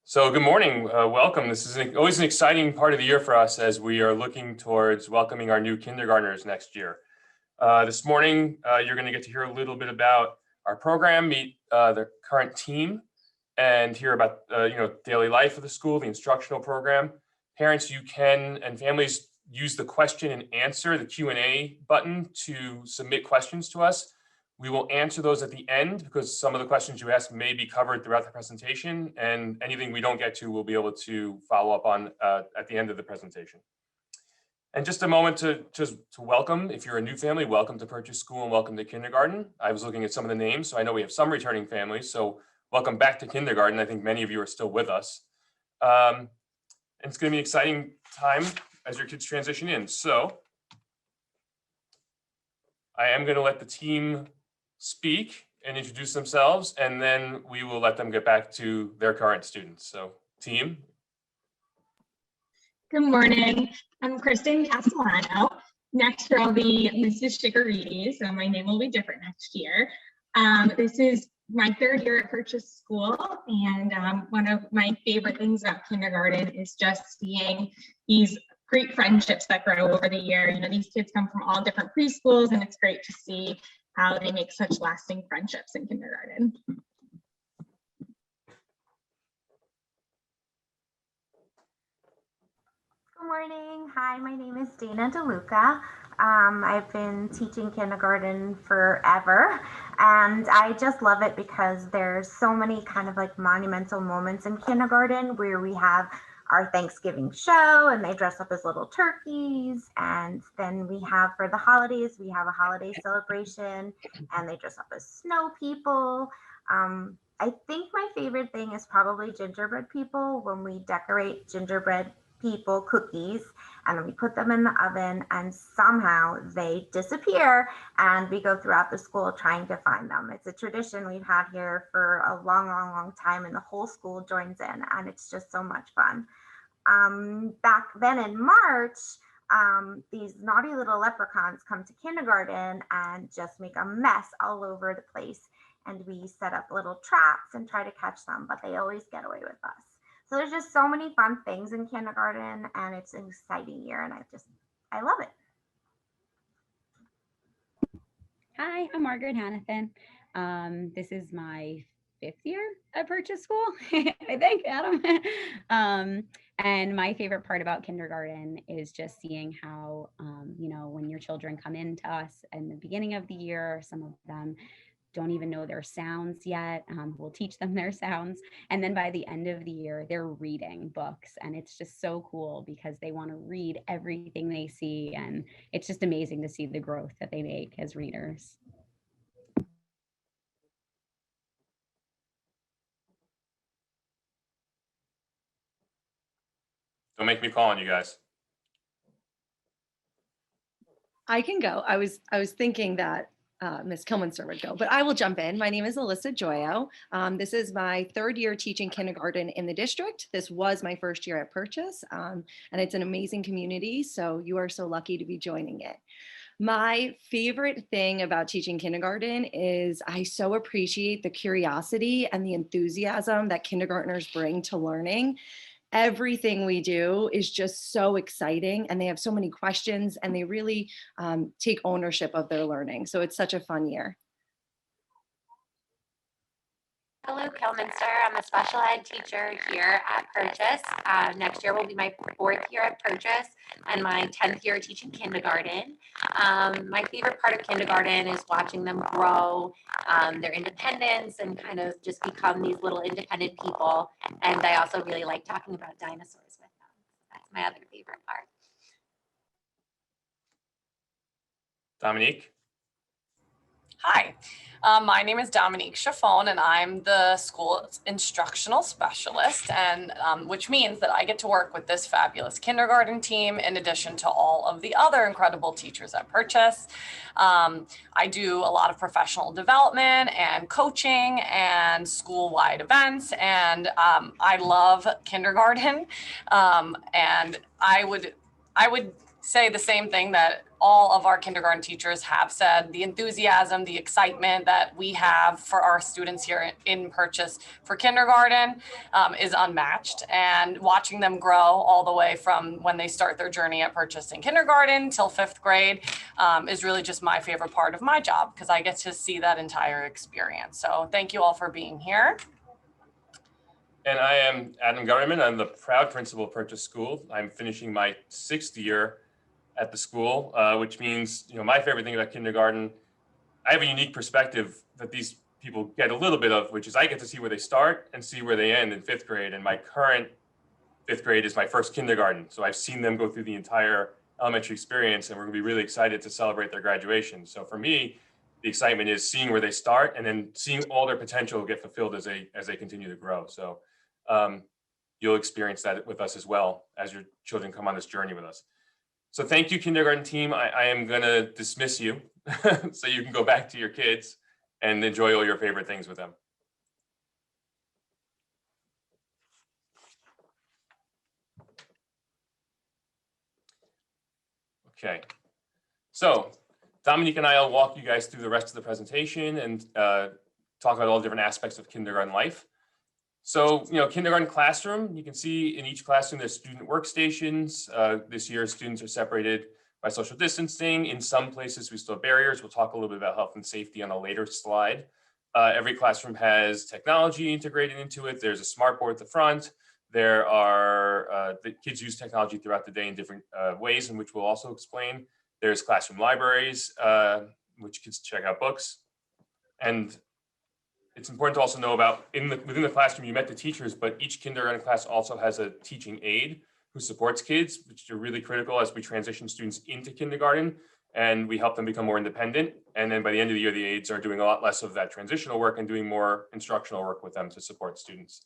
So good morning, welcome. This is always an exciting part of the year for us as we are looking towards welcoming our new kindergartners next year. This morning, you're going to get to hear a little bit about our program, meet the current team, and hear about daily life of the school, the instructional program. Parents, you can, and families, use the question and answer, the Q&A button to submit questions to us. We will answer those at the end because some of the questions you ask may be covered throughout the presentation, and anything we don't get to, we'll be able to follow up on at the end of the presentation. And just a moment to welcome, if you're a new family, welcome to Purchase School and welcome to kindergarten. I was looking at some of the names, so I know we have some returning families, so welcome back to kindergarten. I think many of you are still with us. And it's going to be an exciting time as your kids transition in. So I am going to let the team speak and introduce themselves, and then we will let them get back to their current students. So team. Good morning. I'm Kristen Castellano. Next year I'll be Mrs. Shigariti, so my name will be different next year. This is my third year at Purchase School, and one of my favorite things about kindergarten is just seeing these great friendships that grow over the year. You know, these kids come from all different preschools, and it's great to see how they make such lasting friendships in kindergarten. Good morning. Hi, my name is Dana DeLuca. I've been teaching kindergarten forever, and I just love it because there's so many kind of like monumental moments in kindergarten where we have our Thanksgiving show and they dress up as little turkeys, and then we have for the holidays, we have a holiday celebration and they dress up as snow people. I think my favorite thing is probably gingerbread people, when we decorate gingerbread people cookies and we put them in the oven and somehow they disappear and we go throughout the school trying to find them. It's a tradition we've had here for a long time, and the whole school joins in, and it's just so much fun. Back then in March, these naughty little leprechauns come to kindergarten and just make a mess all over the place, and we set up little traps and try to catch them, but they always get away with us. So there's just so many fun things in kindergarten, and it's an exciting year, and I love it. Hi, I'm Margaret Hannafin. This is my 5th year at Purchase School, I think, Adam. And my favorite part about kindergarten is just seeing how, when your children come into us in the beginning of the year, some of them don't even know their sounds yet. We'll teach them their sounds. And then by the end of the year, they're reading books. And it's just so cool because they want to read everything they see. And it's just amazing to see the growth that they make as readers. Don't make me call on you guys. I can go. I was thinking that Ms. Kilminster would go, but I will jump in. My name is Alyssa Joyo. This is my 3rd year teaching kindergarten in the district. This was my 1st year at Purchase, and it's an amazing community, so you are so lucky to be joining it. My favorite thing about teaching kindergarten is I so appreciate the curiosity and the enthusiasm that kindergartners bring to learning. Everything we do is just so exciting, and they have so many questions, and they really take ownership of their learning. So it's such a fun year. Hello, Kilminster. I'm a special ed teacher here at Purchase. Next year will be my 4th year at Purchase and my 10th year teaching kindergarten. My favorite part of kindergarten is watching them grow their independence and kind of just become these little independent people. And I also really like talking about dinosaurs with them. That's my other favorite part. Dominique. Hi, my name is Dominique Chaffone, and I'm the school instructional specialist, and which means that I get to work with this fabulous kindergarten team in addition to all of the other incredible teachers at Purchase. I do a lot of professional development and coaching and school-wide events, and I love kindergarten, and I would say the same thing that all of our kindergarten teachers have said. The enthusiasm, the excitement that we have for our students here in Purchase for kindergarten is unmatched. And watching them grow all the way from when they start their journey at Purchase in kindergarten till 5th grade is really just my favorite part of my job, because I get to see that entire experience. So thank you all for being here. And I am Adam Gutterman. I'm the proud principal of Purchase School. I'm finishing my 6th year at the school, which means, my favorite thing about kindergarten, I have a unique perspective that these people get a little bit of, which is I get to see where they start and see where they end in 5th grade. And my current 5th grade is my first kindergarten. So I've seen them go through the entire elementary experience, and we're gonna be really excited to celebrate their graduation. So for me, the excitement is seeing where they start and then seeing all their potential get fulfilled as they continue to grow. So you'll experience that with us as well as your children come on this journey with us. So thank you, kindergarten team. I am gonna dismiss you so you can go back to your kids and enjoy all your favorite things with them. Okay, so Dominique and I will walk you guys through the rest of the presentation and talk about all the different aspects of kindergarten life. So, kindergarten classroom, you can see in each classroom there's student workstations. This year, students are separated by social distancing. In some places, we still have barriers. We'll talk a little bit about health and safety on a later slide. Every classroom has technology integrated into it. There's a smart board at the front. There are, the kids use technology throughout the day in different ways, in which we'll also explain. There's classroom libraries, which kids check out books. And it's important to also know about within the classroom, you met the teachers, but each kindergarten class also has a teaching aide who supports kids, which are really critical as we transition students into kindergarten, and we help them become more independent. And then by the end of the year, the aides are doing a lot less of that transitional work and doing more instructional work with them to support students.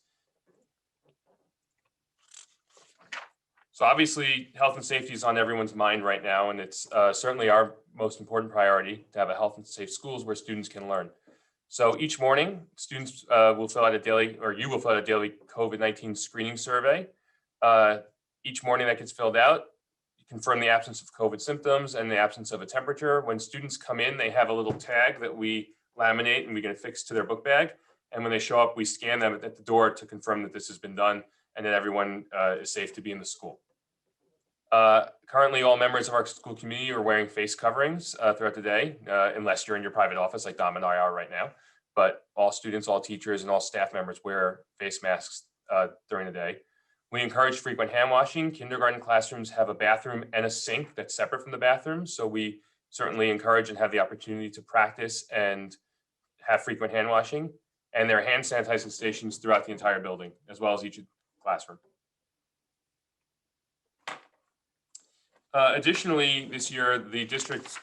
So obviously, health and safety is on everyone's mind right now, and it's certainly our most important priority to have a health and safe schools where students can learn. So each morning, students will fill out a daily, or you will fill out a daily COVID-19 screening survey. Each morning that gets filled out, you confirm the absence of COVID symptoms and the absence of a temperature. When students come in, they have a little tag that we laminate and we get affixed to their book bag. And when they show up, we scan them at the door to confirm that this has been done and that everyone is safe to be in the school. Currently, all members of our school community are wearing face coverings throughout the day, unless you're in your private office like Dom and I are right now. But all students, all teachers, and all staff members wear face masks during the day. We encourage frequent hand washing. Kindergarten classrooms have a bathroom and a sink that's separate from the bathroom. So we certainly encourage and have the opportunity to practice and have frequent hand washing. And there are hand sanitizing stations throughout the entire building, as well as each classroom. Additionally, this year, the district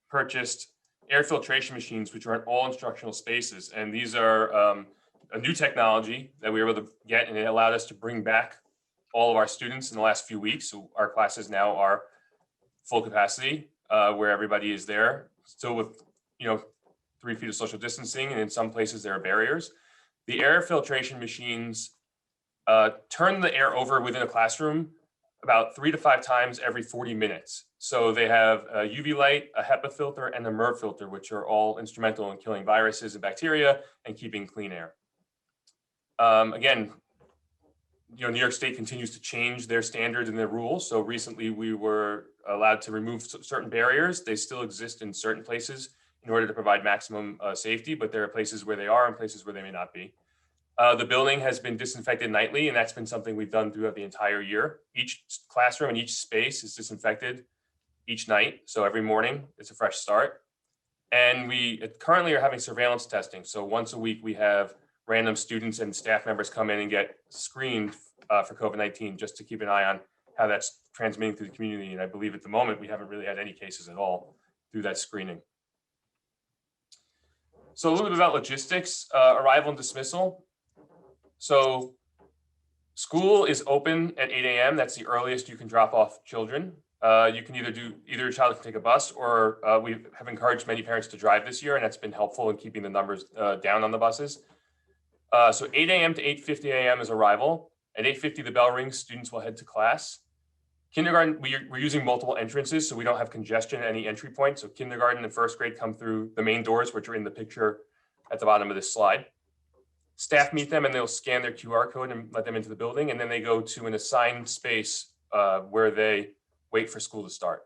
purchased air filtration machines, which are in all instructional spaces. And these are a new technology that we were able to get, and it allowed us to bring back all of our students in the last few weeks. So our classes now are full capacity, where everybody is there, still with 3 feet of social distancing, and in some places there are barriers. The air filtration machines turn the air over within a classroom about 3 to 5 times every 40 minutes. So they have a UV light, a HEPA filter, and a MERV filter, which are all instrumental in killing viruses and bacteria and keeping clean air. Again, New York State continues to change their standards and their rules. So recently we were allowed to remove certain barriers. They still exist in certain places in order to provide maximum safety, but there are places where they are and places where they may not be. The building has been disinfected nightly, and that's been something we've done throughout the entire year. Each classroom and each space is disinfected each night. So every morning it's a fresh start. And we currently are having surveillance testing. So once a week we have random students and staff members come in and get screened for COVID-19 just to keep an eye on how that's transmitting through the community. And I believe at the moment we haven't really had any cases at all through that screening. So a little bit about logistics, arrival and dismissal. So school is open at 8 a.m. That's the earliest you can drop off children. You can either your child can take a bus, or we have encouraged many parents to drive this year, and that's been helpful in keeping the numbers down on the buses. So 8 a.m. to 8:50 a.m. is arrival. At 8:50, the bell rings, students will head to class. Kindergarten, we're using multiple entrances, so we don't have congestion at any entry point. So kindergarten and first grade come through the main doors, which are in the picture at the bottom of this slide. Staff meet them and they'll scan their QR code and let them into the building. And then they go to an assigned space where they wait for school to start.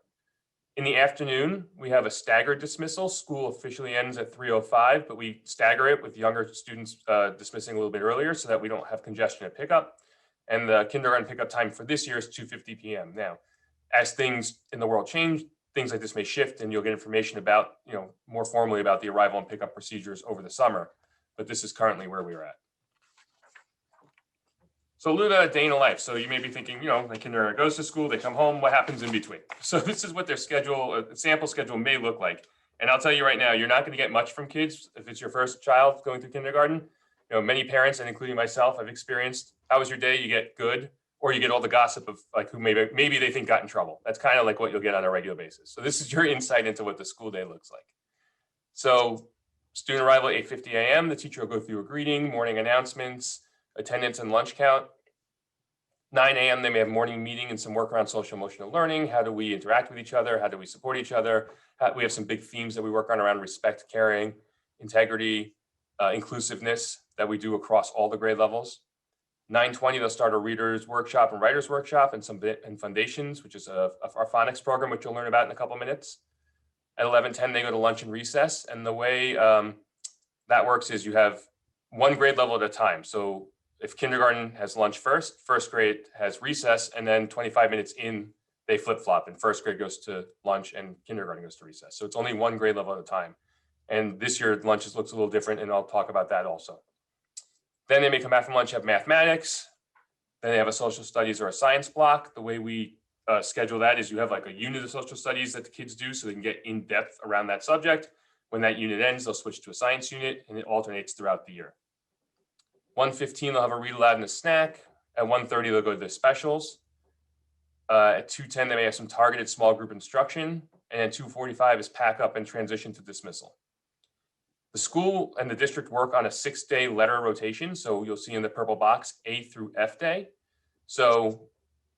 In the afternoon, we have a staggered dismissal. School officially ends at 3:05, but we stagger it with younger students dismissing a little bit earlier so that we don't have congestion at pickup. And the kindergarten pickup time for this year is 2:50 p.m. Now, as things in the world change, things like this may shift and you'll get information about, more formally about the arrival and pickup procedures over the summer. But this is currently where we're at. So a little bit of a day in the life. So you may be thinking, the kindergarten goes to school, they come home, what happens in between? So this is what their sample schedule may look like. And I'll tell you right now, you're not going to get much from kids if it's your first child going through kindergarten. Many parents, and including myself, I've experienced, how was your day? You get good, or you get all the gossip of like who maybe they think got in trouble. That's kind of like what you'll get on a regular basis. So this is your insight into what the school day looks like. So student arrival at 8:50 a.m. The teacher will go through a greeting, morning announcements, attendance and lunch count. 9 a.m. they may have morning meeting and some work around social emotional learning. How do we interact with each other? How do we support each other? We have some big themes that we work on around respect, caring, integrity, inclusiveness that we do across all the grade levels. 9:20 they'll start a readers workshop and writers workshop and foundations, which is our phonics program, which you'll learn about in a couple of minutes. At 11:10 they go to lunch and recess, and the way that works is you have one grade level at a time. So if kindergarten has lunch first grade has recess, and then 25 minutes in they flip-flop, and first grade goes to lunch and kindergarten goes to recess. So it's only one grade level at a time. And this year lunch looks a little different, and I'll talk about that also. Then they may come back from lunch, have mathematics. Then they have a social studies or a science block. The way we schedule that is you have like a unit of social studies that the kids do so they can get in depth around that subject. When that unit ends, they'll switch to a science unit, and it alternates throughout the year. 1:15, they'll have a read aloud and a snack. At 1:30, they'll go to the specials. At 2:10, they may have some targeted small group instruction. And at 2:45 is pack up and transition to dismissal. The school and the district work on a 6-day letter rotation. So you'll see in the purple box, A through F day. So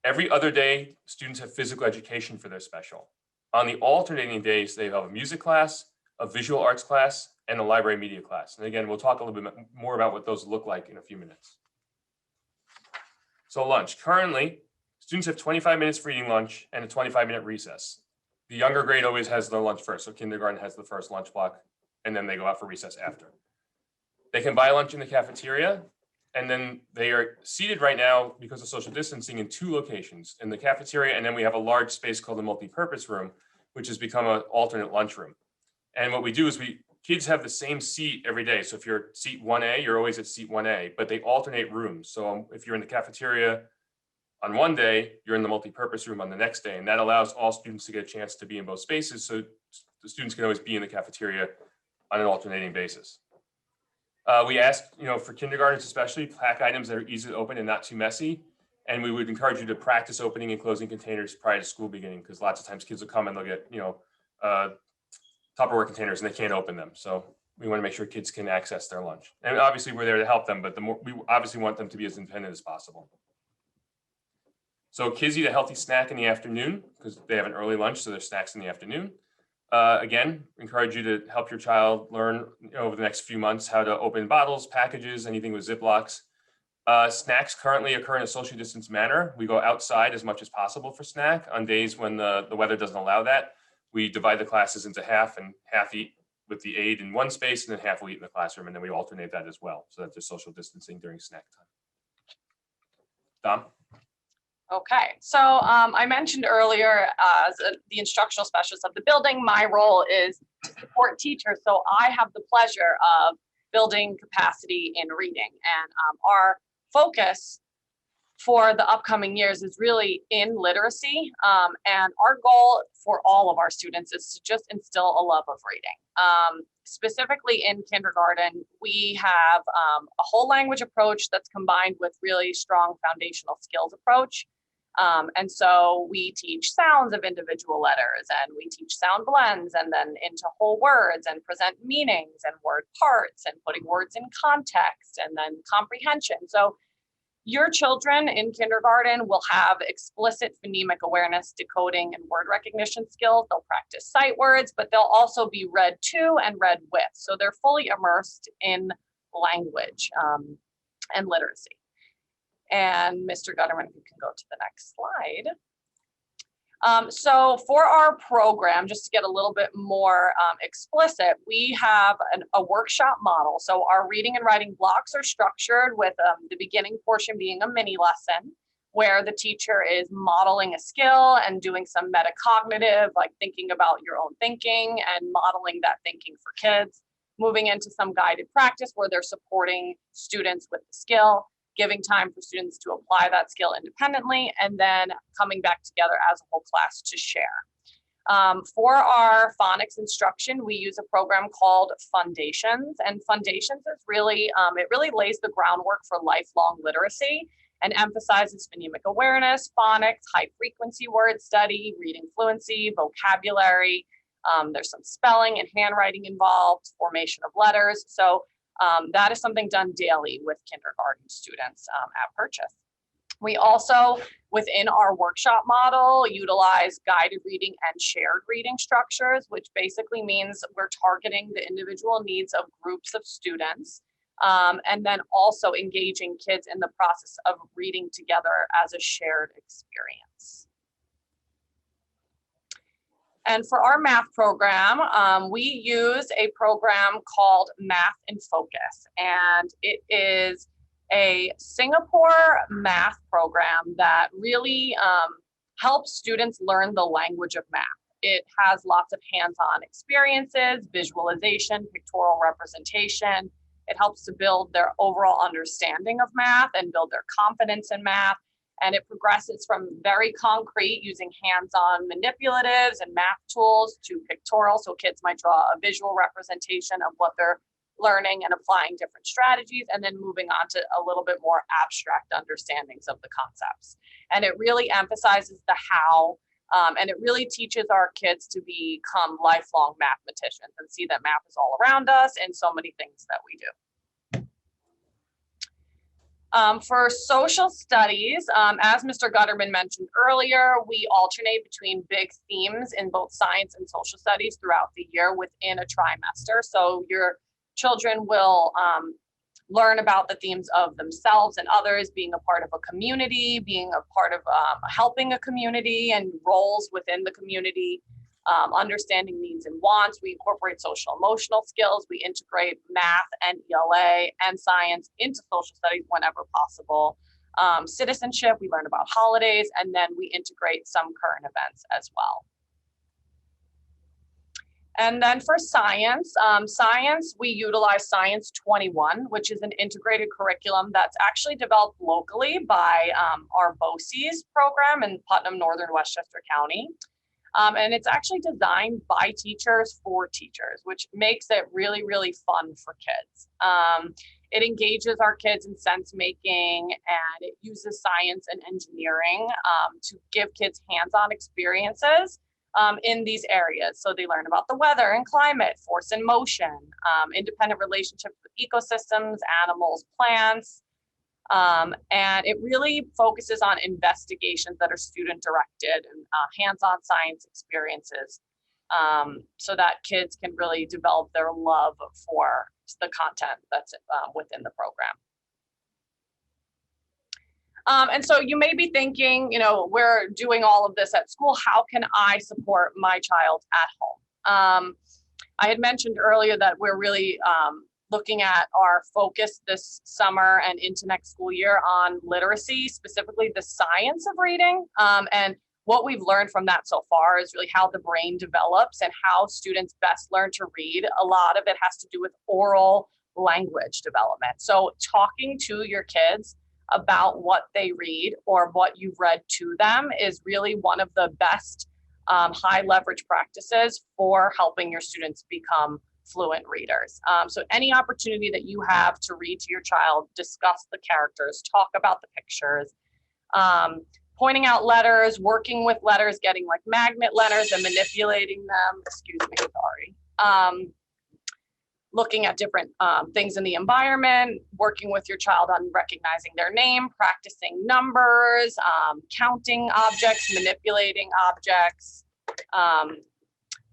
every other day, students have physical education for their special. On the alternating days, they have a music class, a visual arts class, and a library media class. And again, we'll talk a little bit more about what those look like in a few minutes. So lunch. Currently, students have 25 minutes for eating lunch and a 25-minute recess. The younger grade always has their lunch first. So kindergarten has the first lunch block, and then they go out for recess after. They can buy lunch in the cafeteria, and then they are seated right now because of social distancing in 2 locations, in the cafeteria, and then we have a large space called the multi-purpose room, which has become an alternate lunchroom. And what we do is kids have the same seat every day. So if you're seat 1A, you're always at seat 1A, but they alternate rooms. So if you're in the cafeteria on one day, you're in the multi-purpose room on the next day. And that allows all students to get a chance to be in both spaces. So the students can always be in the cafeteria on an alternating basis. We ask, for kindergartens especially, pack items that are easy to open and not too messy. And we would encourage you to practice opening and closing containers prior to school beginning, because lots of times kids will come and they'll get, Tupperware containers and they can't open them. So we want to make sure kids can access their lunch. And obviously we're there to help them, but we obviously want them to be as independent as possible. So kids eat a healthy snack in the afternoon because they have an early lunch, so there's snacks in the afternoon. Again, encourage you to help your child learn over the next few months how to open bottles, packages, anything with Ziplocs. Snacks currently occur in a socially distanced manner. We go outside as much as possible for snack. On days when the weather doesn't allow that, we divide the classes into half, and half eat with the aide in one space, and then half will eat in the classroom, and then we alternate that as well, so that there's social distancing during snack time. Dom? Okay, so I mentioned earlier as the instructional specialist of the building, my role is to support teachers. So I have the pleasure of building capacity in reading, and our focus for the upcoming years is really in literacy. And our goal for all of our students is to just instill a love of reading. Specifically in kindergarten, we have a whole language approach that's combined with really strong foundational skills approach. And so we teach sounds of individual letters, and we teach sound blends, and then into whole words, and present meanings and word parts, and putting words in context, and then comprehension. So Your children in kindergarten will have explicit phonemic awareness, decoding, and word recognition skills. They'll practice sight words, but they'll also be read to and read with. So they're fully immersed in language and literacy. And Mr. Gutterman, if you can go to the next slide. So for our program, just to get a little bit more explicit, we have a workshop model. So our reading and writing blocks are structured with the beginning portion being a mini lesson where the teacher is modeling a skill and doing some metacognitive, like thinking about your own thinking and modeling that thinking for kids, moving into some guided practice where they're supporting students with the skill, giving time for students to apply that skill independently, and then coming back together as a whole class to share. For our phonics instruction, we use a program called Foundations, and Foundations is really, it really lays the groundwork for lifelong literacy and emphasizes phonemic awareness, phonics, high frequency word study, reading fluency, vocabulary. There's some spelling and handwriting involved, formation of letters. So that is something done daily with kindergarten students at Purchase. We also, within our workshop model, utilize guided reading and shared reading structures, which basically means we're targeting the individual needs of groups of students, and then also engaging kids in the process of reading together as a shared experience. And for our math program, we use a program called Math in Focus, and it is a Singapore math program that really helps students learn the language of math. It has lots of hands-on experiences, visualization, pictorial representation. It helps to build their overall understanding of math and build their confidence in math. And it progresses from very concrete using hands-on manipulatives and math tools to pictorial. So kids might draw a visual representation of what they're learning and applying different strategies, and then moving on to a little bit more abstract understandings of the concepts. And it really emphasizes the how, and it really teaches our kids to become lifelong mathematicians and see that math is all around us in so many things that we do. For social studies, as Mr. Gutterman mentioned earlier, we alternate between big themes in both science and social studies throughout the year within a trimester. So your children will learn about the themes of themselves and others, being a part of a community, being a part of helping a community and roles within the community, understanding needs and wants. We incorporate social emotional skills. We integrate math and ELA and science into social studies whenever possible. Citizenship, we learn about holidays, and then we integrate some current events as well. And then for science, we utilize Science 21, which is an integrated curriculum that's actually developed locally by our BOCES program in Putnam, Northern Westchester County. And it's actually designed by teachers for teachers, which makes it really, really fun for kids. It engages our kids in sense making, and it uses science and engineering to give kids hands-on experiences in these areas. So they learn about the weather and climate, force and motion, independent relationships with ecosystems, animals, plants. And it really focuses on investigations that are student directed and hands-on science experiences, so that kids can really develop their love for the content that's within the program. And so you may be thinking, you know, we're doing all of this at school. How can I support my child at home? I had mentioned earlier that we're really looking at our focus this summer and into next school year on literacy, specifically the science of reading. And what we've learned from that so far is really how the brain develops and how students best learn to read. A lot of it has to do with oral language development. So talking to your kids about what they read or what you've read to them is really one of the best high leverage practices for helping your students become fluent readers. So any opportunity that you have to read to your child, discuss the characters, talk about the pictures, pointing out letters, working with letters, getting like magnet letters and manipulating them. Excuse me, sorry. looking at different things in the environment, working with your child on recognizing their name, practicing numbers, counting objects, manipulating objects,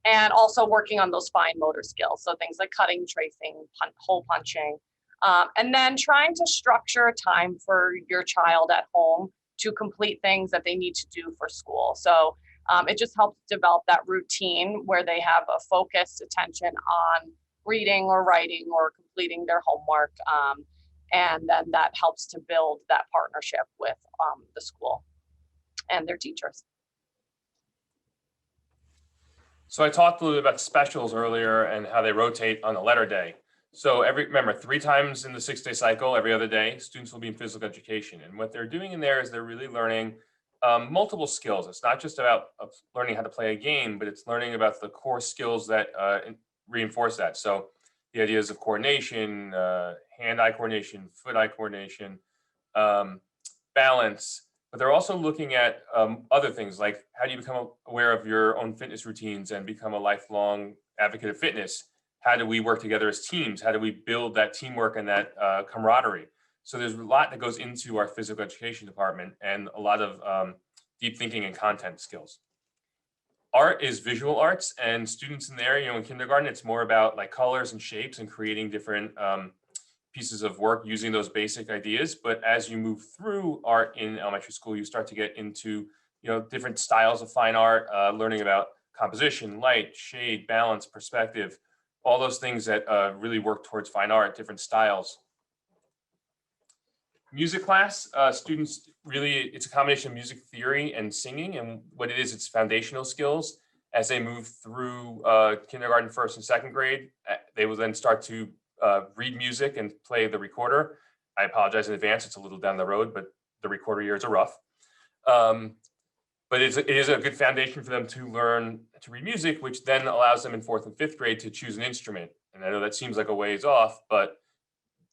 and also working on those fine motor skills. So things like cutting, tracing, hole punching, and then trying to structure a time for your child at home to complete things that they need to do for school. So it just helps develop that routine where they have a focused attention on reading or writing or completing their homework. And then that helps to build that partnership with the school and their teachers. So I talked a little bit about specials earlier and how they rotate on a letter day. So remember, 3 times in the 6-day cycle, every other day, students will be in physical education. And what they're doing in there is they're really learning multiple skills. It's not just about learning how to play a game, but it's learning about the core skills that reinforce that. So the ideas of coordination, hand-eye coordination, foot-eye coordination, balance, but they're also looking at other things like how do you become aware of your own fitness routines and become a lifelong advocate of fitness? How do we work together as teams? How do we build that teamwork and that camaraderie? So there's a lot that goes into our physical education department and a lot of deep thinking and content skills. Art is visual arts, and students in there, in kindergarten, it's more about like colors and shapes and creating different pieces of work using those basic ideas. But as you move through art in elementary school, you start to get into different styles of fine art, learning about composition, light, shade, balance, perspective, all those things that really work towards fine art, different styles. Music class, students really, it's a combination of music theory and singing, and what it is, it's foundational skills. As they move through kindergarten, 1st and 2nd grade, they will then start to read music and play the recorder. I apologize in advance, it's a little down the road, but the recorder years are rough. But it is a good foundation for them to learn to read music, which then allows them in 4th and 5th grade to choose an instrument. And I know that seems like a ways off, but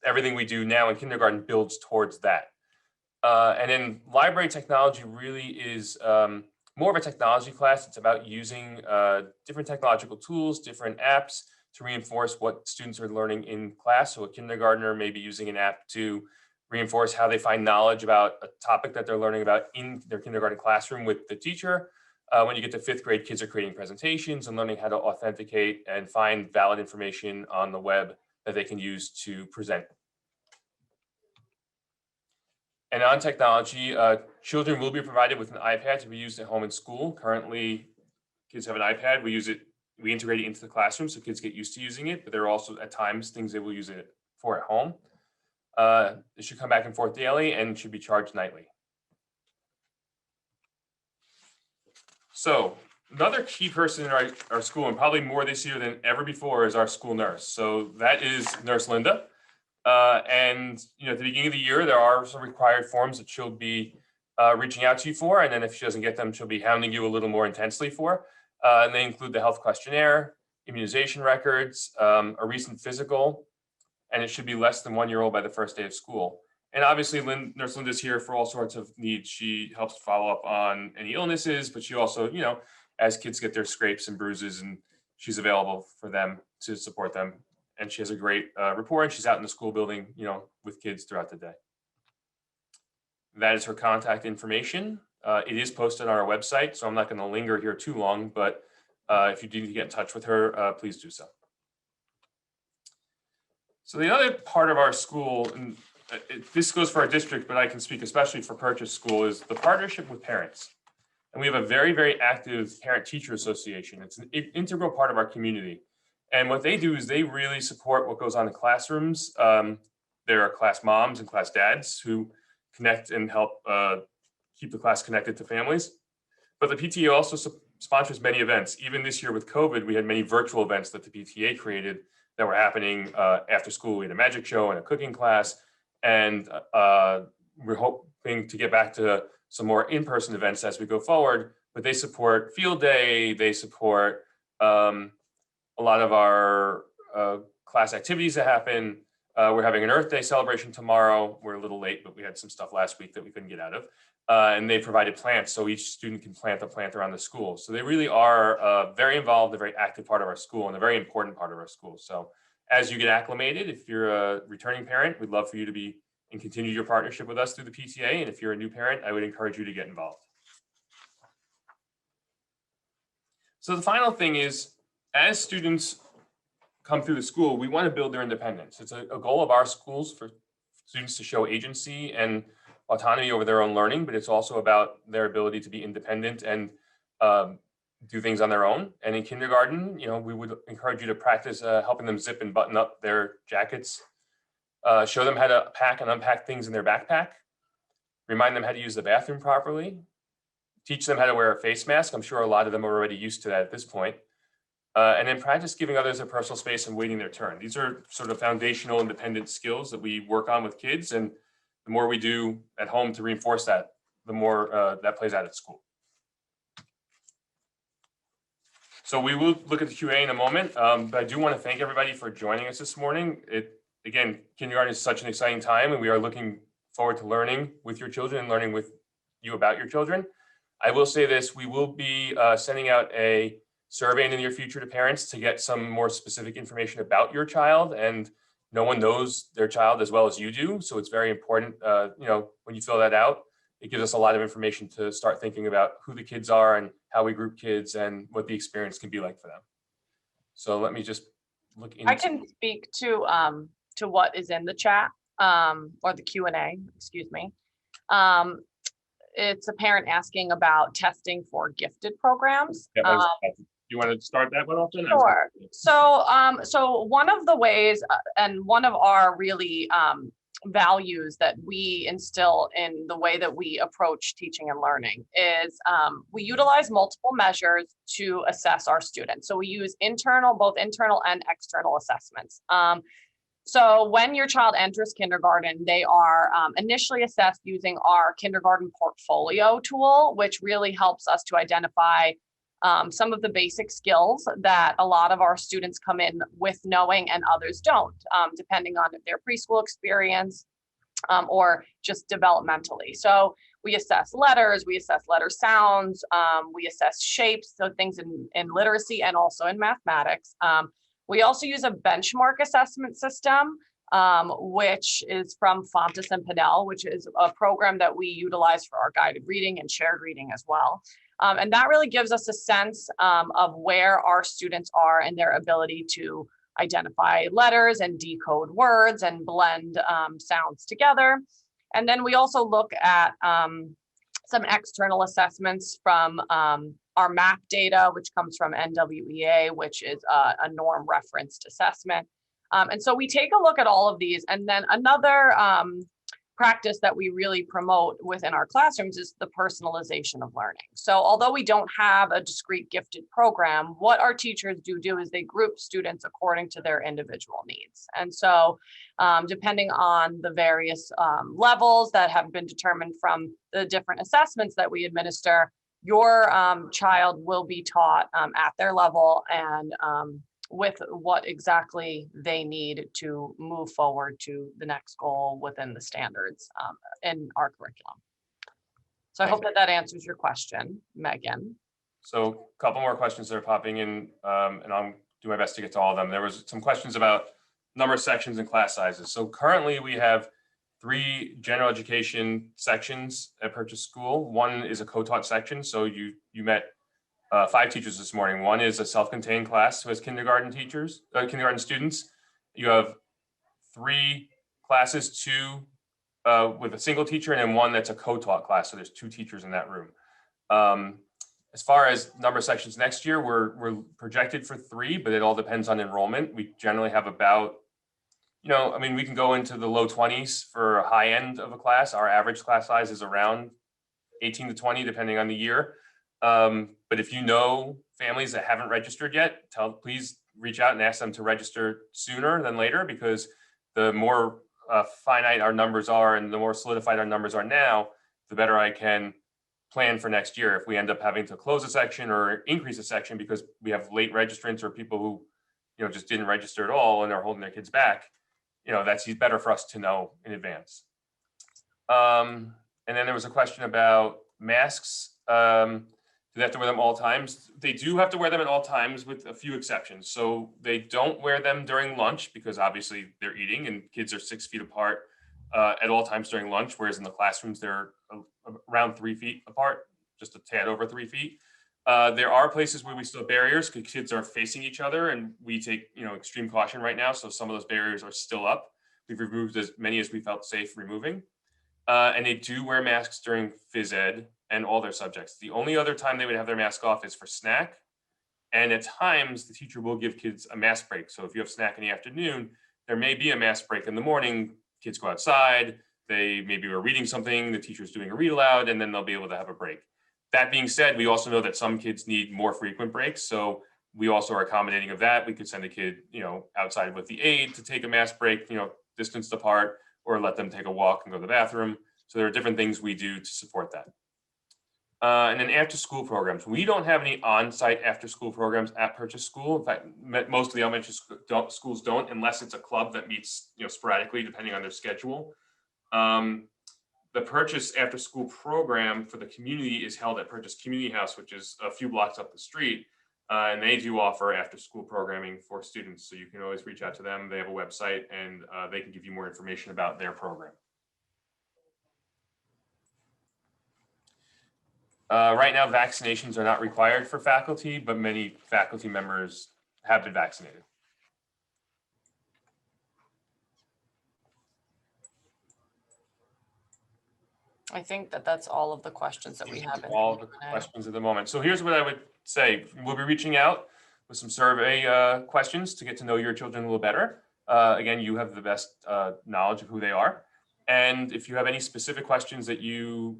everything we do now in kindergarten builds towards that. And then library technology really is more of a technology class. It's about using different technological tools, different apps to reinforce what students are learning in class. So a kindergartner may be using an app to reinforce how they find knowledge about a topic that they're learning about in their kindergarten classroom with the teacher. When you get to 5th grade, kids are creating presentations and learning how to authenticate and find valid information on the web that they can use to present. And on technology, children will be provided with an iPad to be used at home and school. Currently, kids have an iPad. We integrate it into the classroom so kids get used to using it, but there are also at times things they will use it for at home. It should come back and forth daily and should be charged nightly. So another key person in our school, and probably more this year than ever before, is our school nurse. So that is Nurse Linda. And at the beginning of the year, there are some required forms that she'll be reaching out to you for. And then if she doesn't get them, she'll be hounding you a little more intensely for. And they include the health questionnaire, immunization records, a recent physical, and it should be less than 1 year old by the first day of school. And obviously, Nurse Linda's here for all sorts of needs. She helps follow up on any illnesses, but she also, as kids get their scrapes and bruises, and she's available for them to support them. And she has a great rapport, and she's out in the school building, with kids throughout the day. That is her contact information. It is posted on our website, so I'm not going to linger here too long, but if you do need to get in touch with her, please do so. So the other part of our school, and this goes for our district, but I can speak especially for Purchase School, is the partnership with parents. And we have a very, very active parent-teacher association. It's an integral part of our community. And what they do is they really support what goes on in classrooms. There are class moms and class dads who connect and help keep the class connected to families. But the PTA also sponsors many events. Even this year with COVID, we had many virtual events that the PTA created that were happening after school. We had a magic show and a cooking class. And we're hoping to get back to some more in-person events as we go forward. But they support Field Day. They support a lot of our class activities that happen. We're having an Earth Day celebration tomorrow. We're a little late, but we had some stuff last week that we couldn't get out of. And they provided plants, so each student can plant a plant around the school. So they really are very involved, a very active part of our school, and a very important part of our school. So as you get acclimated, if you're a returning parent, we'd love for you to be and continue your partnership with us through the PTA. And if you're a new parent, I would encourage you to get involved. So the final thing is, as students come through the school, we want to build their independence. It's a goal of our schools for students to show agency and autonomy over their own learning, but it's also about their ability to be independent and do things on their own. And in kindergarten, we would encourage you to practice helping them zip and button up their jackets, show them how to pack and unpack things in their backpack, remind them how to use the bathroom properly, teach them how to wear a face mask. I'm sure a lot of them are already used to that at this point. And then practice giving others their personal space and waiting their turn. These are sort of foundational independent skills that we work on with kids. And the more we do at home to reinforce that, the more that plays out at school. So we will look at the QA in a moment, but I do want to thank everybody for joining us this morning. Again, kindergarten is such an exciting time, and we are looking forward to learning with your children and learning with you about your children. I will say this, we will be sending out a survey in the near future to parents to get some more specific information about your child, and no one knows their child as well as you do. So it's very important, when you fill that out, it gives us a lot of information to start thinking about who the kids are and how we group kids and what the experience can be like for them. So let me just look into. I can speak to what is in the chat or the Q&A, excuse me. It's a parent asking about testing for gifted programs. Yeah, you want to start that one off then? Sure. So one of the ways and one of our really values that we instill in the way that we approach teaching and learning is we utilize multiple measures to assess our students. So we use both internal and external assessments. So when your child enters kindergarten, they are initially assessed using our kindergarten portfolio tool, which really helps us to identify some of the basic skills that a lot of our students come in with knowing and others don't, depending on their preschool experience or just developmentally. So we assess letters, we assess letter sounds, we assess shapes, so things in literacy and also in mathematics. We also use a benchmark assessment system, which is from Fontes and Pinnell, which is a program that we utilize for our guided reading and shared reading as well. And that really gives us a sense of where our students are and their ability to identify letters and decode words and blend sounds together. And then we also look at some external assessments from our MAP data, which comes from NWEA, which is a norm referenced assessment. And so we take a look at all of these. And then another practice that we really promote within our classrooms is the personalization of learning. So although we don't have a discrete gifted program, what our teachers do is they group students according to their individual needs. And so depending on the various levels that have been determined from the different assessments that we administer, your child will be taught at their level and with what exactly they need to move forward to the next goal within the standards in our curriculum. So I hope that answers your question, Megan. So a couple more questions that are popping in, and I'll do my best to get to all of them. There was some questions about number of sections and class sizes. So currently we have 3 general education sections at Purchase School. One is a co-taught section. So you met 5 teachers this morning. One is a self-contained class who has kindergarten teachers, kindergarten students. You have 3 classes, 2 with a single teacher, and then 1 that's a co-taught class. So there's 2 teachers in that room. As far as number of sections next year, we're projected for 3, but it all depends on enrollment. We generally have about, we can go into the low 20s for a high end of a class. Our average class size is around 18 to 20, depending on the year. But if you know families that haven't registered yet, please reach out and ask them to register sooner than later, because the more finite our numbers are and the more solidified our numbers are now, the better I can plan for next year. If we end up having to close a section or increase a section because we have late registrants or people who just didn't register at all and are holding their kids back, that's better for us to know in advance. And then there was a question about masks. they have to wear them all times? They do have to wear them at all times with a few exceptions. So they don't wear them during lunch because obviously they're eating and kids are 6 feet apart at all times during lunch, whereas in the classrooms they're around 3 feet apart, just a tad over 3 feet. There are places where we still have barriers because kids are facing each other, and we take extreme caution right now. So some of those barriers are still up. We've removed as many as we felt safe removing. And they do wear masks during phys ed and all their subjects. The only other time they would have their mask off is for snack. And at times the teacher will give kids a mask break. So if you have snack in the afternoon, there may be a mask break in the morning. Kids go outside, they maybe are reading something, the teacher's doing a read aloud, and then they'll be able to have a break. That being said, we also know that some kids need more frequent breaks. So we also are accommodating of that. We could send a kid, outside with the aide to take a mask break, distanced apart, or let them take a walk and go to the bathroom. So there are different things we do to support that. And then after school programs. We don't have any on-site after school programs at Purchase School. In fact, most of the elementary schools don't, unless it's a club that meets sporadically depending on their schedule. The Purchase after school program for the community is held at Purchase Community House, which is a few blocks up the street. And they do offer after school programming for students. So you can always reach out to them. They have a website and they can give you more information about their program. Right now, vaccinations are not required for faculty, but many faculty members have been vaccinated. I think that's all of the questions that we have. All the questions at the moment. So here's what I would say. We'll be reaching out with some survey questions to get to know your children a little better. Again, you have the best knowledge of who they are. And if you have any specific questions that you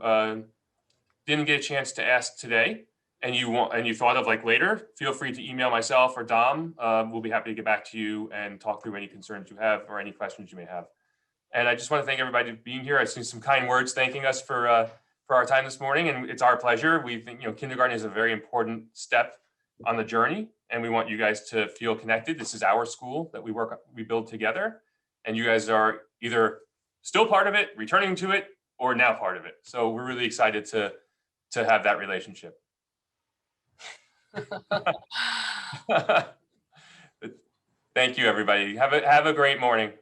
didn't get a chance to ask today and you thought of later, feel free to email myself or Dom. We'll be happy to get back to you and talk through any concerns you have or any questions you may have. And I just want to thank everybody for being here. I've seen some kind words thanking us for our time this morning, and it's our pleasure. We think kindergarten is a very important step on the journey, and we want you guys to feel connected. This is our school that we build together, and you guys are either still part of it, returning to it, or now part of it. So we're really excited to have that relationship. Thank you, everybody. Have a great morning.